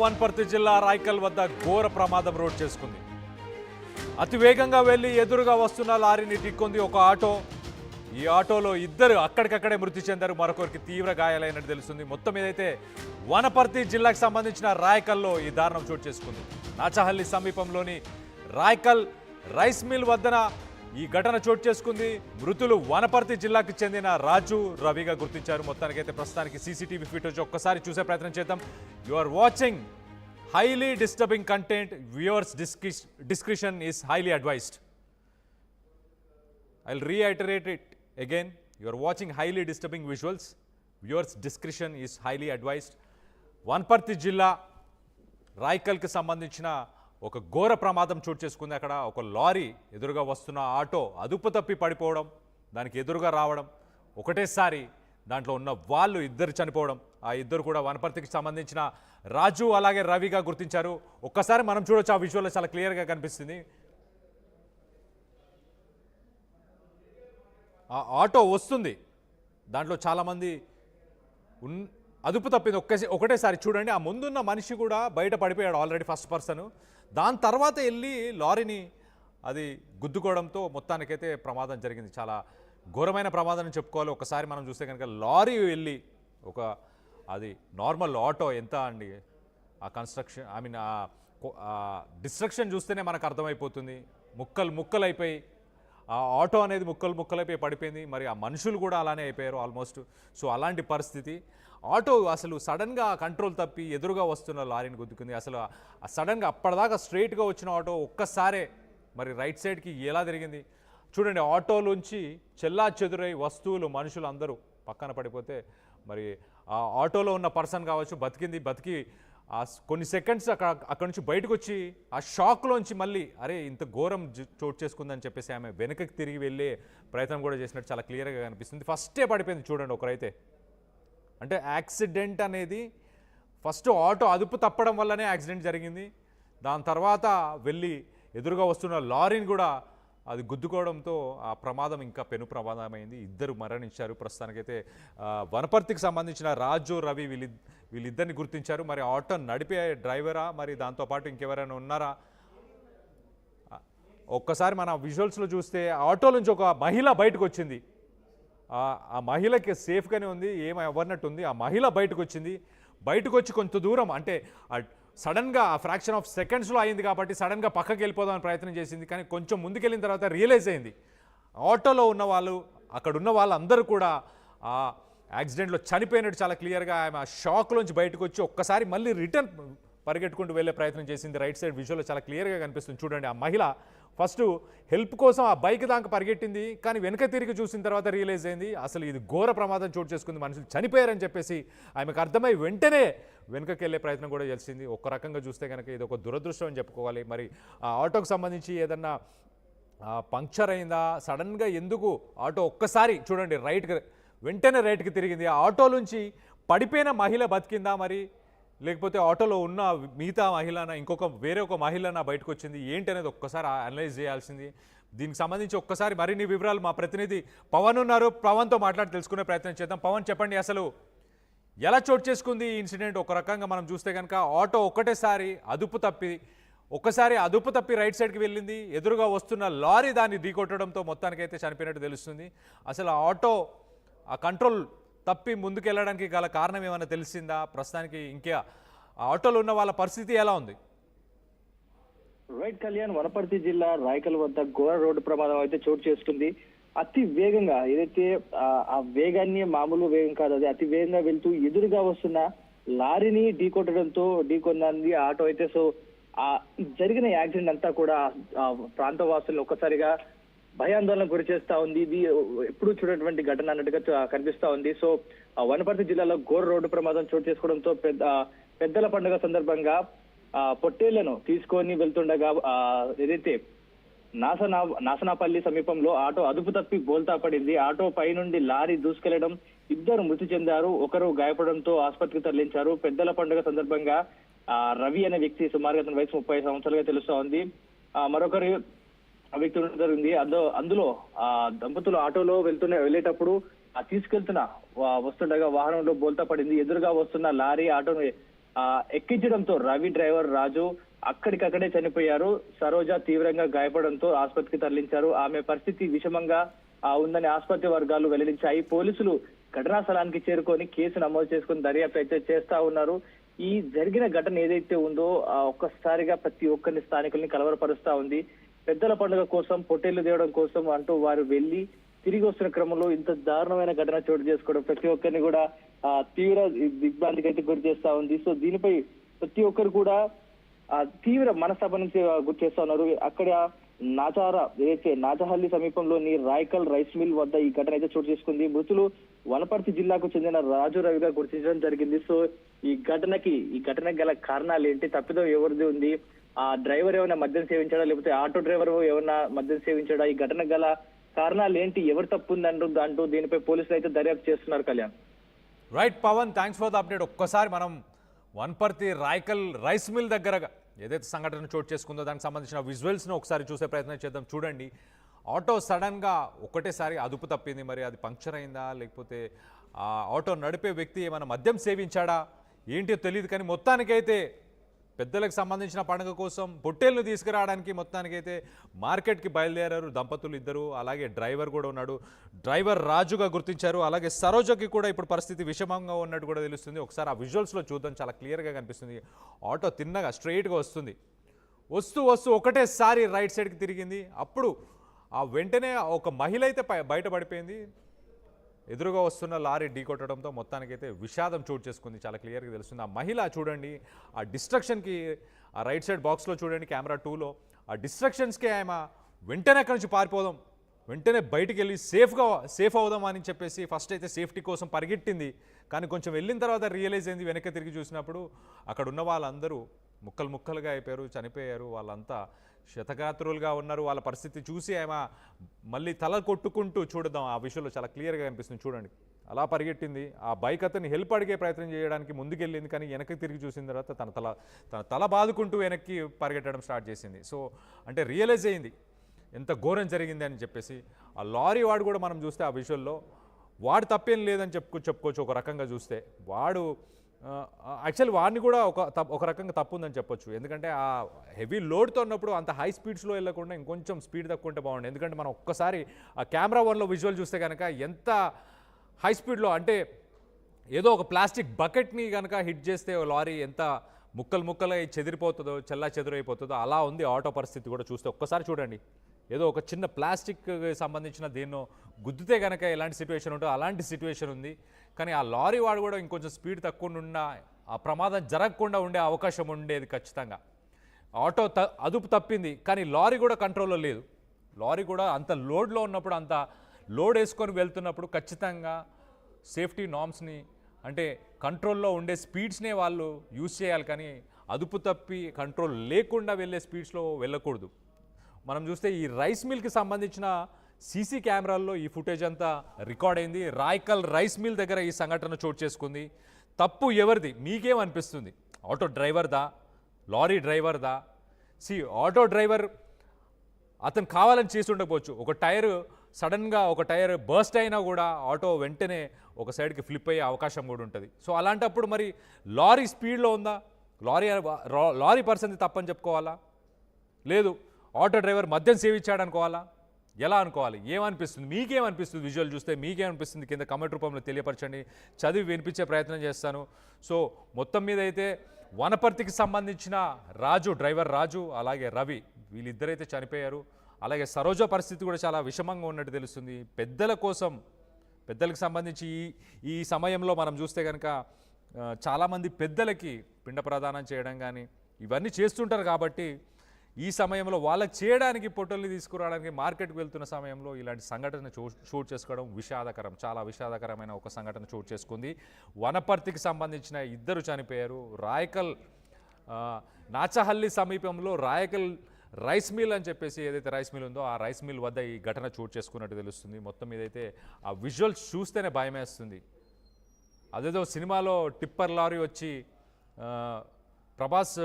వనపర్తి జిల్లా రాయకల్ వద్ద ఘోర ప్రమాదం రోడ్ చేసుకుంది. అతి వేగంగా వెళ్లి ఎదురుగా వస్తున్న లారీని ఢీకొంది ఒక ఆటో. ఈ ఆటోలో ఇద్దరు అక్కడికక్కడే మృతి చెందారు, మరొకరికి తీవ్ర గాయాలైనట్టు తెలుస్తుంది. మొత్తం ఏదైతే వనపర్తి జిల్లాకు సంబంధించిన రాయకల్లో ఈ దారుణం చోటు చేసుకుంది. నాచహల్లి సమీపంలోని రాయకల్ రైస్ మిల్ వద్దన ఈ ఘటన చోటు చేసుకుంది. మృతులు వనపర్తి జిల్లాకు చెందిన రాజు, రవిగా గుర్తించారు. మొత్తానికైతే ప్రస్తుతానికి సీసీటీవీ ఫుటేజ్ ఒక్కసారి చూసే ప్రయత్నం చేద్దాం. You are watching highly disturbing content. Viewers discretion is highly advised. I'll reiterate it again. You are watching highly disturbing visuals. Viewers discretion is highly advised. Wanaparthy జిల్లా రాయకల్కి సంబంధించిన ఒక ఘోర ప్రమాదం చోటు చేసుకుంది. అక్కడ ఒక లారీ ఎదురుగా వస్తున్న ఆటో అదుపు తప్పి పడిపోవడం, దానికి ఎదురుగా రావడం, ఒకటేసారి దాంట్లో ఉన్న వాళ్ళు ఇద్దరు చనిపోవడం. ఆ ఇద్దరు కూడా వనపర్తికి సంబంధించిన రాజు అలాగే రవిగా గుర్తించారు. ఒక్కసారి మనం చూడొచ్చు, ఆ విజువల్లో చాలా క్లియర్గా కనిపిస్తుంది. ఆ ఆటో వస్తుంది, దాంట్లో చాలామంది అదుపు తప్పింది. ఒకటేసారి చూడండి, ఆ ముందున్న మనిషి కూడా బయట పడిపోయాడు ఆల్రెడీ, ఫస్ట్ పర్సన్. దాని తర్వాత వెళ్ళి లారీని అది గుద్దుకోవడంతో మొత్తానికైతే ప్రమాదం జరిగింది. చాలా ఘోరమైన ప్రమాదం అని చెప్పుకోవాలి. ఒకసారి మనం చూస్తే కనుక లారీ వెళ్ళి అది నార్మల్ ఆటో ఎంత అండి, ఆ కన్స్ట్రక్షన్ ఆ డిస్ట్రక్షన్ చూస్తేనే మనకు అర్థమైపోతుంది. ముక్కలు అయిపోయి ఆ ఆటో అనేది ముక్కలైపోయి పడిపోయింది. మరి ఆ మనుషులు కూడా అలానే అయిపోయారు ఆల్మోస్ట్. సో అలాంటి పరిస్థితి. ఆటో అసలు సడన్గా కంట్రోల్ తప్పి ఎదురుగా వస్తున్న లారీని గుద్దుకుంది. అసలు సడన్గా అప్పటిదాకా స్ట్రైట్గా వచ్చిన ఆటో ఒక్కసారే మరి రైట్ సైడ్కి ఎలా తిరిగింది చూడండి. ఆటోలోంచి చెల్లా చెదురై వస్తువులు, మనుషులు అందరూ పక్కన పడిపోతే మరి ఆ ఆటోలో ఉన్న పర్సన్ కావచ్చు బతికి ఆ కొన్ని సెకండ్స్ అక్కడ నుంచి బయటకు వచ్చి ఆ షాక్లోంచి మళ్ళీ అరే ఇంత ఘోరం చోటు చేసుకుందని చెప్పేసి ఆమె వెనకకి తిరిగి వెళ్ళే ప్రయత్నం కూడా చేసినట్టు చాలా క్లియర్గా కనిపిస్తుంది. ఫస్టే పడిపోయింది చూడండి ఒకరైతే. అంటే యాక్సిడెంట్ అనేది ఫస్ట్ ఆటో అదుపు తప్పడం వల్లనే యాక్సిడెంట్ జరిగింది. దాని తర్వాత వెళ్ళి ఎదురుగా వస్తున్న లారీని కూడా అది గుద్దుకోవడంతో ఆ ప్రమాదం ఇంకా పెను ప్రమాదమైంది. ఇద్దరు మరణించారు. ప్రస్తుతానికైతే వనపర్తికి సంబంధించిన రాజు, రవి వీళ్ళిద్దరిని గుర్తించారు. మరి ఆటో నడిపే డ్రైవరా, మరి దాంతోపాటు ఇంకెవరైనా ఉన్నారా? ఒక్కసారి మన విజువల్స్లో చూస్తే ఆటో నుంచి ఒక మహిళ బయటకు వచ్చింది. ఆ మహిళకి సేఫ్గానే ఉంది, ఎవరినట్టుంది. ఆ మహిళ బయటకు వచ్చింది. బయటకు వచ్చి కొంత దూరం అంటే సడన్గా ఆ ఫ్రాక్షన్ ఆఫ్ సెకండ్స్లో అయింది కాబట్టి సడన్గా పక్కకి వెళ్ళిపోదామని ప్రయత్నం చేసింది. కానీ కొంచెం ముందుకెళ్ళిన తర్వాత రియలైజ్ అయింది ఆటోలో ఉన్న వాళ్ళు, అక్కడున్న వాళ్ళందరూ కూడా ఆ యాక్సిడెంట్లో చనిపోయినట్టు చాలా క్లియర్గా. ఆమె ఆ షాక్లోంచి బయటకు వచ్చి ఒక్కసారి మళ్ళీ రిటర్న్ పరిగెట్టుకుంటూ వెళ్ళే ప్రయత్నం చేసింది. రైట్ సైడ్ విజువల్లో చాలా క్లియర్గా కనిపిస్తుంది చూడండి. ఆ మహిళ ఫస్ట్ హెల్ప్ కోసం ఆ బైక్ దాకా పరిగెట్టింది, కానీ వెనక తిరిగి చూసిన తర్వాత రియలైజ్ అయింది అసలు ఇది ఘోర ప్రమాదం చోటు చేసుకుంది, మనుషులు చనిపోయారని చెప్పేసి ఆమెకు అర్థమై వెంటనే వెనకకి వెళ్ళే ప్రయత్నం కూడా చేసింది. ఒక రకంగా చూస్తే కనుక ఇది ఒక దురదృష్టం అని చెప్పుకోవాలి. మరి ఆ ఆటోకు సంబంధించి ఏదన్నా పంక్చర్ అయిందా, సడన్గా ఎందుకు ఆటో ఒక్కసారి చూడండి వెంటనే రైట్కి తిరిగింది. ఆ ఆటోలోంచి పడిపోయిన మహిళ బతికిందా మరి, లేకపోతే ఆటోలో ఉన్న మిగతా మహిళన వేరే ఒక మహిళన బయటకు వచ్చింది ఏంటి అనేది ఒక్కసారి అనలైజ్ చేయాల్సింది. దీనికి సంబంధించి ఒక్కసారి మరిన్ని వివరాలు మా ప్రతినిధి పవన్ ఉన్నారు, పవన్తో మాట్లాడి తెలుసుకునే ప్రయత్నం చేద్దాం. పవన్ చెప్పండి, అసలు ఎలా చోటు చేసుకుంది ఈ ఇన్సిడెంట్? ఒక రకంగా మనం చూస్తే కనుక ఆటో ఒక్కటేసారి అదుపు తప్పి రైట్ సైడ్కి వెళ్ళింది. ఎదురుగా వస్తున్న లారీ దాన్ని ఢీకొట్టడంతో మొత్తానికైతే చనిపోయినట్టు తెలుస్తుంది. అసలు ఆటో ఆ కంట్రోల్ తప్పి ముందుకెళ్ళడానికి గల కారణం ఏమైనా తెలిసిందా? ప్రస్తుతానికి ఇంకా ఆటోలో ఉన్న వాళ్ళ పరిస్థితి ఎలా ఉంది? రైట్ కళ్యాణ్, వనపర్తి జిల్లా రాయకల్ వద్ద ఘోర రోడ్డు ప్రమాదం అయితే చోటు చేసుకుంది. అతి వేగంగా ఏదైతే ఆ వేగాన్ని మామూలు వేగం కాదు, అది అతి వేగంగా వెళ్తూ ఎదురుగా వస్తున్న లారీని ఢీకొన్నది ఆటో అయితే. సో ఆ జరిగిన యాక్సిడెంట్ అంతా కూడా ప్రాంత వాసులను ఒక్కసారిగా భయాందోళనకు గురి చేస్తా ఉంది. ఇది ఎప్పుడు చూడటువంటి ఘటన అన్నట్టుగా కనిపిస్తా ఉంది. సో వనపర్తి జిల్లాలో ఘోర రోడ్డు ప్రమాదం చోటు చేసుకోవడంతో పెద్దల పండుగ సందర్భంగా పొట్టేళ్లను తీసుకొని వెళ్తుండగా ఏదైతే నాసనాపల్లి సమీపంలో ఆటో అదుపు తప్పి బోల్తా పడింది. ఆటో పై నుండి లారీ దూసుకెళ్లడం, ఇద్దరు మృతి చెందారు, ఒకరు గాయపడడంతో ఆసుపత్రికి తరలించారు. పెద్దల పండుగ సందర్భంగా రవి అనే వ్యక్తి సుమారుగా అతని వయసు 30 సంవత్సరాలుగా తెలుస్తా ఉంది. మరొకరు వ్యక్తి జరిగింది. అందులో దంపతులు ఆటోలో వెళ్ళేటప్పుడు తీసుకెళ్తున్న వస్తుండగా వాహనంలో బోల్తా పడింది. ఎదురుగా వస్తున్న లారీ ఆటోను ఎక్కించడంతో రవి డ్రైవర్ రాజు అక్కడికక్కడే చనిపోయారు. సరోజ తీవ్రంగా గాయపడంతో ఆసుపత్రికి తరలించారు. ఆమె పరిస్థితి విషమంగా ఉందని ఆసుపత్రి వర్గాలు వెల్లడించాయి. పోలీసులు ఘటనా స్థలానికి చేరుకొని కేసు నమోదు చేసుకుని దర్యాప్తు అయితే చేస్తా ఉన్నారు. ఈ జరిగిన ఘటన ఏదైతే ఉందో ఒక్కసారిగా ప్రతి ఒక్కరిని స్థానికుల్ని కలవరపరుస్తా ఉంది. పెద్దల పండుగ కోసం పొట్టేళ్లు తేవడం కోసం అంటూ వారు వెళ్లి తిరిగి వస్తున్న క్రమంలో ఇంత దారుణమైన ఘటన చోటు చేసుకోవడం ప్రతి ఒక్కరిని కూడా తీవ్ర దిగ్భ్రాంతికి అయితే గురి చేస్తా ఉంది. సో దీనిపై ప్రతి ఒక్కరు కూడా తీవ్ర మనస్తాపం నుంచి గురి చేస్తా ఉన్నారు. అక్కడ నాచహల్లి సమీపంలోని రాయకల్ రైస్ మిల్ వద్ద ఈ ఘటన అయితే చోటు చేసుకుంది. మృతులు వనపర్తి జిల్లాకు చెందిన రాజు రవిగా గుర్తించడం జరిగింది. సో ఈ ఘటనకి గల కారణాలు ఏంటి, తప్పిదం ఎవరిది ఉంది, ఆ డ్రైవర్ ఏమైనా మద్యం సేవించాడా, లేకపోతే ఆటో డ్రైవర్ ఏమైనా మద్యం సేవించాడా, ఈ ఘటన గల కారణాలు ఏంటి, ఎవరు తప్పు ఉందంటూ దీనిపై పోలీసులు అయితే దర్యాప్తు చేస్తున్నారు. Kalyan. Right Pawan, thanks for the update. ఒక్కసారి మనం వన్పర్తి రాయకల్ రైస్ మిల్ దగ్గర ఏదైతే సంఘటన చోటు చేసుకుందో దానికి సంబంధించిన విజువల్స్ను ఒకసారి చూసే ప్రయత్నం చేద్దాం. చూడండి, ఆటో సడన్గా ఒకటేసారి అదుపు తప్పింది. మరి అది పంక్చర్ అయిందా, లేకపోతే ఆ ఆటో నడిపే వ్యక్తి ఏమైనా మద్యం సేవించాడా ఏంటో తెలియదు. కానీ మొత్తానికైతే పెద్దలకు సంబంధించిన పండుగ కోసం పొట్టేళ్లు తీసుకురావడానికి మొత్తానికైతే మార్కెట్కి బయలుదేరారు దంపతులు ఇద్దరు. అలాగే డ్రైవర్ కూడా ఉన్నాడు. డ్రైవర్ రాజుగా గుర్తించారు. అలాగే సరోజకి కూడా ఇప్పుడు పరిస్థితి విషమంగా ఉన్నట్టు కూడా తెలుస్తుంది. ఒకసారి ఆ విజువల్స్లో చూద్దాం, చాలా క్లియర్గా కనిపిస్తుంది. ఆటో తిన్నగా స్ట్రైట్గా వస్తుంది. వస్తూ ఒకటేసారి రైట్ సైడ్కి తిరిగింది. అప్పుడు ఆ వెంటనే ఒక మహిళ అయితే బయట పడిపోయింది. ఎదురుగా వస్తున్న లారీ ఢీకొట్టడంతో మొత్తానికైతే విషాదం చోటు చేసుకుంది. చాలా క్లియర్గా తెలుస్తుంది. ఆ మహిళ చూడండి, ఆ డిస్ట్రక్షన్కి ఆ రైట్ సైడ్ బాక్స్లో చూడండి, కెమెరా 2లో ఆ డిస్ట్రక్షన్స్కే ఆమె వెంటనే అక్కడి నుంచి పారిపోదాం, వెంటనే బయటికి వెళ్ళి సేఫ్ అవుదాం అని చెప్పేసి ఫస్ట్ అయితే సేఫ్టీ కోసం పరిగెట్టింది. కానీ కొంచెం వెళ్ళిన తర్వాత రియలైజ్ అయింది. వెనక్కి తిరిగి చూసినప్పుడు అక్కడ ఉన్న వాళ్ళందరూ ముక్కలుగా అయిపోయారు, చనిపోయారు. వాళ్ళంతా శతగాత్రులుగా ఉన్నారు. వాళ్ళ పరిస్థితి చూసి ఆమె మళ్ళీ తల కొట్టుకుంటూ చూడదాం, ఆ విషయంలో చాలా క్లియర్గా కనిపిస్తుంది. చూడండి, అలా పరిగెట్టింది. ఆ బైక్ అతన్ని హెల్ప్ అడిగే ప్రయత్నం చేయడానికి ముందుకెళ్ళింది. కానీ వెనక్కి తిరిగి చూసిన తర్వాత తన తల బాదుకుంటూ వెనక్కి పరిగెట్టడం స్టార్ట్ చేసింది. సో అంటే రియలైజ్ అయింది ఎంత ఘోరం జరిగింది అని చెప్పేసి. ఆ లారీ వాడు కూడా మనం చూస్తే ఆ విషయంలో వాడు తప్పేం లేదని చెప్పుకోవచ్చు. ఒక రకంగా చూస్తే వాడు యాక్చువల్లీ వాడిని కూడా ఒక రకంగా తప్పు ఉందని చెప్పొచ్చు. ఎందుకంటే ఆ హెవీ లోడ్తో ఉన్నప్పుడు అంత హై స్పీడ్స్లో వెళ్ళకుండా ఇంకొంచెం స్పీడ్ తక్కువ ఉంటే బాగుండే. ఎందుకంటే మనం ఒక్కసారి ఆ కెమెరా 1లో విజువల్ చూస్తే కనుక ఎంత హై స్పీడ్లో, అంటే ఏదో ఒక ప్లాస్టిక్ బకెట్ని కనుక హిట్ చేస్తే లారీ ఎంత ముక్కలై చెదిరిపోతుందో, చెదరైపోతుందో అలా ఉంది ఆటో పరిస్థితి కూడా చూస్తే. ఒక్కసారి చూడండి, ఏదో ఒక చిన్న ప్లాస్టిక్ సంబంధించిన దేన్నో గుద్దితే కనుక ఎలాంటి సిచ్యువేషన్ ఉంటుందో అలాంటి సిచ్యువేషన్ ఉంది. కానీ ఆ లారీ వాడు కూడా ఇంకొంచెం స్పీడ్ తక్కువ ఉన్న ఆ ప్రమాదం జరగకుండా ఉండే అవకాశం ఉండేది ఖచ్చితంగా. ఆటో అదుపు తప్పింది, కానీ లారీ కూడా కంట్రోల్లో లేదు. లారీ కూడా అంత లోడ్లో ఉన్నప్పుడు, అంత లోడ్ వేసుకొని వెళ్తున్నప్పుడు ఖచ్చితంగా సేఫ్టీ నామ్స్ని, అంటే కంట్రోల్లో ఉండే స్పీడ్స్నే వాళ్ళు యూజ్ చేయాలి. కానీ అదుపు తప్పి కంట్రోల్ లేకుండా వెళ్ళే స్పీడ్స్లో వెళ్ళకూడదు. మనం చూస్తే ఈ రైస్ మిల్కి సంబంధించిన సీసీ కెమెరాల్లో ఈ ఫుటేజ్ అంతా రికార్డ్ అయింది. రాయకల్ రైస్ మిల్ దగ్గర ఈ సంఘటన చోటు చేసుకుంది. తప్పు ఎవరిది, మీకేమనిపిస్తుంది? ఆటో డ్రైవర్దా, లారీ డ్రైవర్దా? ఆటో డ్రైవర్ అతను కావాలని చేసి ఉండకపోవచ్చు. సడన్గా ఒక టైర్ బర్స్ట్ అయినా కూడా ఆటో వెంటనే ఒక సైడ్కి ఫ్లిప్ అయ్యే అవకాశం కూడా ఉంటుంది. సో అలాంటప్పుడు మరి లారీ స్పీడ్లో ఉందా, లారీ పర్సన్ది తప్పని చెప్పుకోవాలా, లేదు ఆటో డ్రైవర్ మద్యం సేవించాడు అనుకోవాలా, ఎలా అనుకోవాలి? ఏమనిపిస్తుంది, మీకేమనిపిస్తుంది? విజువల్ చూస్తే మీకేమనిపిస్తుంది? కింద కమెంట్ రూపంలో తెలియపరచండి, చదివి వినిపించే ప్రయత్నం చేస్తాను. సో మొత్తం మీద అయితే వనపర్తికి సంబంధించిన డ్రైవర్ రాజు, అలాగే రవి, వీళ్ళిద్దరైతే చనిపోయారు. అలాగే సరోజ పరిస్థితి కూడా చాలా విషమంగా ఉన్నట్టు తెలుస్తుంది. పెద్దలకు సంబంధించి ఈ సమయంలో మనం చూస్తే కనుక చాలామంది పెద్దలకి పిండ ప్రదానం చేయడం కానీ ఇవన్నీ చేస్తుంటారు. కాబట్టి ఈ సమయంలో వాళ్ళకి చేయడానికి పొట్టల్ని తీసుకురావడానికి మార్కెట్కి వెళ్తున్న సమయంలో ఇలాంటి సంఘటన చోటు చేసుకోవడం విషాదకరం, చాలా విషాదకరమైన ఒక సంఘటన చోటు చేసుకుంది. వనపర్తికి సంబంధించిన ఇద్దరు చనిపోయారు. రాయకల్ నాచహల్లి సమీపంలో రాయకల్ రైస్ మిల్ అని చెప్పేసి ఏదైతే రైస్ మిల్ ఉందో ఆ రైస్ మిల్ వద్ద ఈ ఘటన చోటు చేసుకున్నట్టు తెలుస్తుంది. మొత్తం మీదైతే ఆ విజువల్స్ చూస్తేనే భయమేస్తుంది. అదేదో సినిమాలో టిప్పర్ లారీ వచ్చి ప్రభాస్